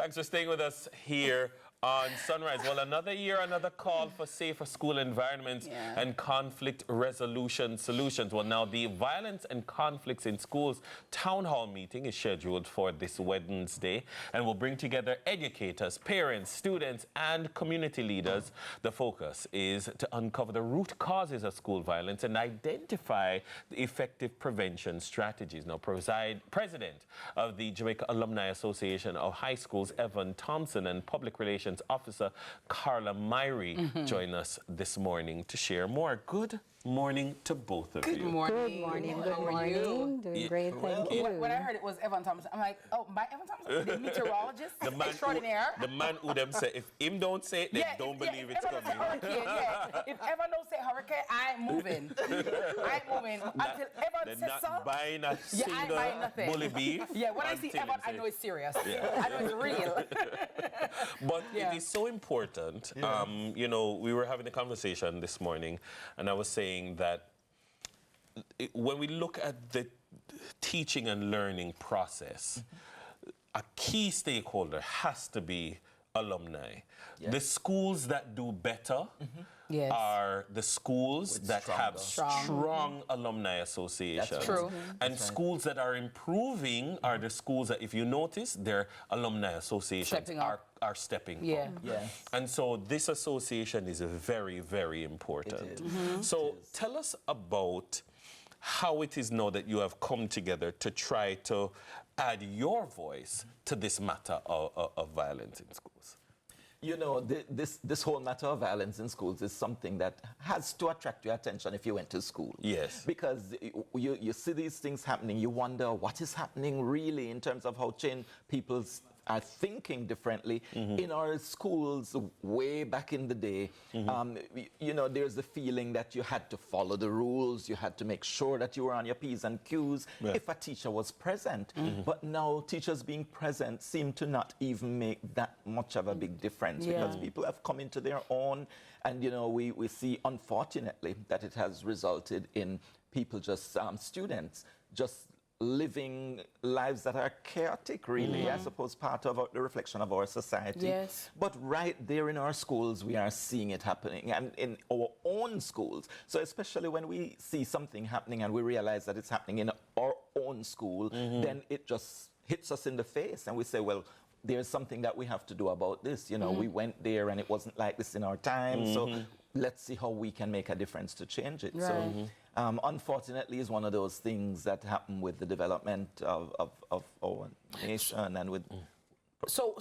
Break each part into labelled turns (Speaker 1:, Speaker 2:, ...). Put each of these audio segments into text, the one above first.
Speaker 1: Thanks for staying with us here on Sunrise. Well, another year, another call for safer school environments and conflict resolution solutions. Well, now the Violence and Conflicts in Schools Town Hall meeting is scheduled for this Wednesday and will bring together educators, parents, students, and community leaders. The focus is to uncover the root causes of school violence and identify the effective prevention strategies. Now, President of the Jamaica Alumni Association of High Schools, Thompson, and Public Relations Officer Carla Myrie join us this morning to share more. Good morning to both of you.
Speaker 2: Good morning.
Speaker 3: Good morning.
Speaker 2: How are you?
Speaker 3: Doing great, thank you.
Speaker 2: When I heard it was Thompson, I'm like, oh, my Thompson, the meteorologist extraordinaire.
Speaker 1: The man who them say, if him don't say it, they don't believe it's coming.
Speaker 2: If Evan don't say hurricane, I ain't moving. I ain't moving until Evan says so.
Speaker 1: Buying a single bully beef.
Speaker 2: Yeah, when I see Evan, I know it's serious. I know it's real.
Speaker 1: But it is so important. You know, we were having a conversation this morning, and I was saying that when we look at the teaching and learning process, a key stakeholder has to be alumni. The schools that do better are the schools that have strong alumni associations.
Speaker 2: That's true.
Speaker 1: And schools that are improving are the schools that, if you notice, their alumni associations are stepping up. And so this association is very, very important. So tell us about how it is now that you have come together to try to add your voice to this matter of violence in schools.
Speaker 4: You know, this whole matter of violence in schools is something that has to attract your attention if you went to school.
Speaker 1: Yes.
Speaker 4: Because you see these things happening, you wonder what is happening really in terms of how people are thinking differently. In our schools way back in the day, you know, there's the feeling that you had to follow the rules, you had to make sure that you were on your P's and Q's if a teacher was present. But now teachers being present seem to not even make that much of a big difference because people have come into their own, and you know, we see unfortunately that it has resulted in people just, students just living lives that are chaotic, really, I suppose part of the reflection of our society. But right there in our schools, we are seeing it happening, and in our own schools. So especially when we see something happening and we realize that it's happening in our own school, then it just hits us in the face, and we say, well, there's something that we have to do about this. You know, we went there and it wasn't like this in our time, so let's see how we can make a difference to change it. So unfortunately, it's one of those things that happen with the development of our nation and with...
Speaker 2: So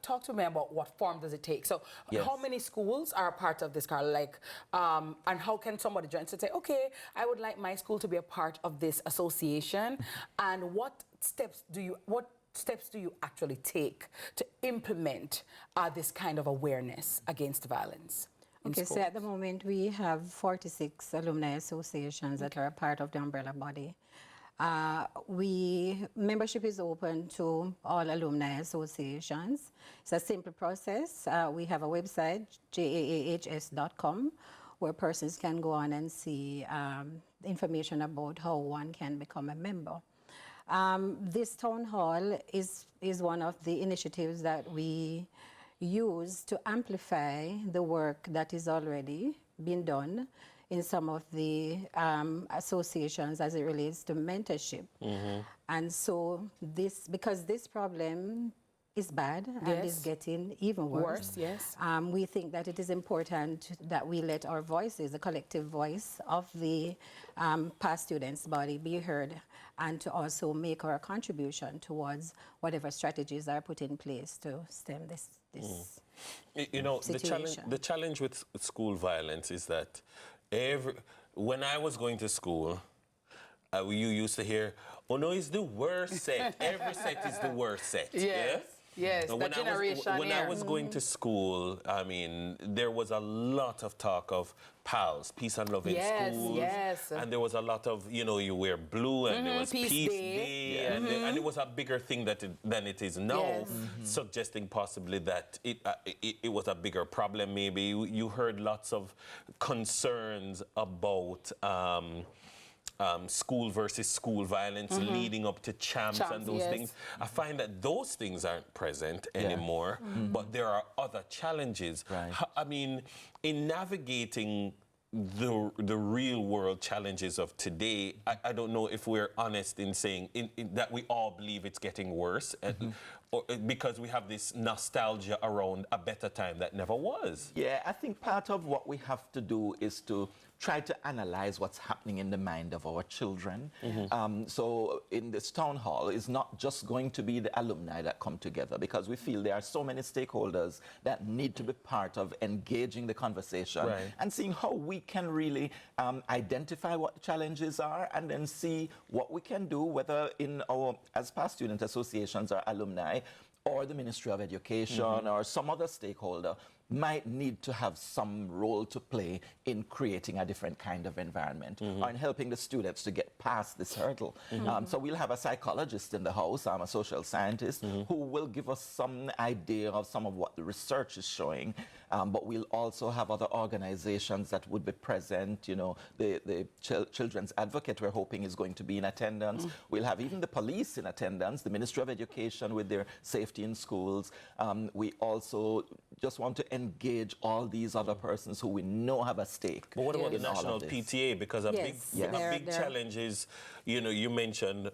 Speaker 2: talk to me about what form does it take. So how many schools are a part of this, Carla? Like, and how can somebody join to say, okay, I would like my school to be a part of this association, and what steps do you actually take to implement this kind of awareness against violence?
Speaker 3: Okay, so at the moment we have 46 alumni associations that are a part of the umbrella body. Membership is open to all alumni associations. It's a simple process. We have a website, jaahs.com, where persons can go on and see information about how one can become a member. This town hall is one of the initiatives that we use to amplify the work that is already been done in some of the associations as it relates to mentorship. And so because this problem is bad and is getting even worse. We think that it is important that we let our voices, the collective voice of the past students' body, be heard, and to also make our contribution towards whatever strategies are put in place to stem this
Speaker 1: you know,
Speaker 3: situation.
Speaker 1: the challenge with school violence is that when I was going to school, you used to hear, oh no, it's the worst set. Every set is the worst set.
Speaker 2: Yes, the generation.
Speaker 1: When I was going to school, I mean, there was a lot of talk of PALS, Peace and Love in Schools. And there was a lot of, you know, you wear blue, and there was Peace Day. And it was a bigger thing than it is now, suggesting possibly that it was a bigger problem maybe. You heard lots of concerns about school versus school violence leading up to champs and those things. I find that those things aren't present anymore, but there are other challenges.
Speaker 4: Right.
Speaker 1: I mean, in navigating the real world challenges of today, I don't know if we're honest in saying that we all believe it's getting worse, or, because we have this nostalgia around a better time that never was.
Speaker 4: Yeah, I think part of what we have to do is to try to analyze what's happening in the mind of our children. So in this town hall, it's not just going to be the alumni that come together, because we feel there are so many stakeholders that need to be part of engaging the conversation and seeing how we can really identify what the challenges are, and then see what we can do, whether in our, as past student associations or alumni, or the Ministry of Education or some other stakeholder might need to have some role to play in creating a different kind of environment or in helping the students to get past this hurdle. So we'll have a psychologist in the house, I'm a social scientist, who will give us some idea of some of what the research is showing, but we'll also have other organizations that would be present. You know, the Children's Advocate, we're hoping, is going to be in attendance. We'll have even the police in attendance, the Ministry of Education with their safety in schools. We also just want to engage all these other persons who we know have a stake.
Speaker 1: But what about the National PTA? Because a big challenge is, you know, you mentioned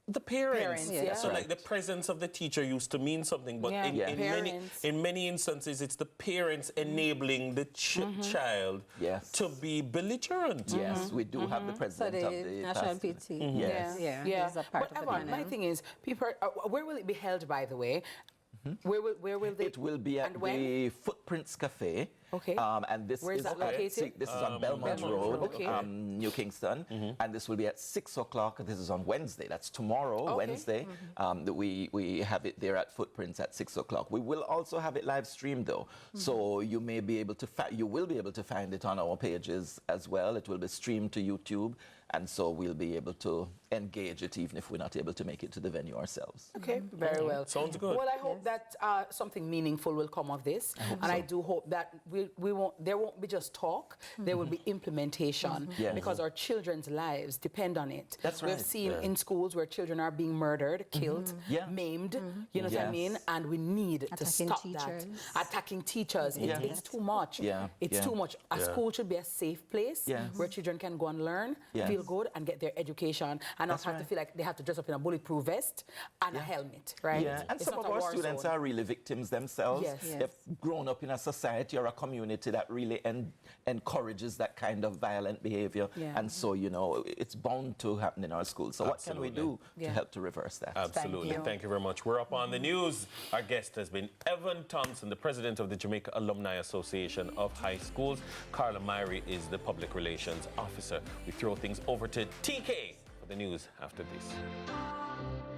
Speaker 1: the parents. So like the presence of the teacher used to mean something, but in many instances it's the parents enabling the child to be belligerent.
Speaker 4: Yes, we do have the president of the
Speaker 3: National PTA.
Speaker 2: Yeah. But Evan, my thing is, people, where will it be held, by the way? Where will they?
Speaker 4: It will be at the Footprints Cafe.
Speaker 2: Okay.
Speaker 4: And this
Speaker 2: Where is that located?
Speaker 4: This is on Belmont Road, New Kingston. And this will be at 6 o'clock. This is on Wednesday. That's tomorrow, Wednesday. We have it there at Footprints at 6 o'clock. We will also have it live streamed, though. So you may be able to you will be able to find it on our pages as well. It will be streamed to YouTube. And so we'll be able to engage it even if we're not able to make it to the venue ourselves.
Speaker 2: Okay, very well.
Speaker 1: Sounds good.
Speaker 2: Well, I hope that something meaningful will come of this. I do hope that there won't be just talk, there will be implementation, because our children's lives depend on it.
Speaker 4: That's right.
Speaker 2: We've seen in schools where children are being murdered, killed, maimed, you know what I mean? And we need to stop that. Attacking teachers. It's too much. It's too much. A school should be a safe place where children can go and learn, feel good, and get their education, and not have to feel like they have to dress up in a bulletproof vest and a helmet, right?
Speaker 4: Yeah, and some of our students are really victims themselves. They've grown up in a society or a community that really encourages that kind of violent behavior. And so, you know, it's bound to happen in our schools. So what can we do to help to reverse that?
Speaker 1: Absolutely. Thank you very much. We're up on the news. Our guest has been Evan Thompson, the president of the Jamaica Alumni Association of High Schools. Carla Myrie is the public relations officer. We throw things over to TK for the news after this.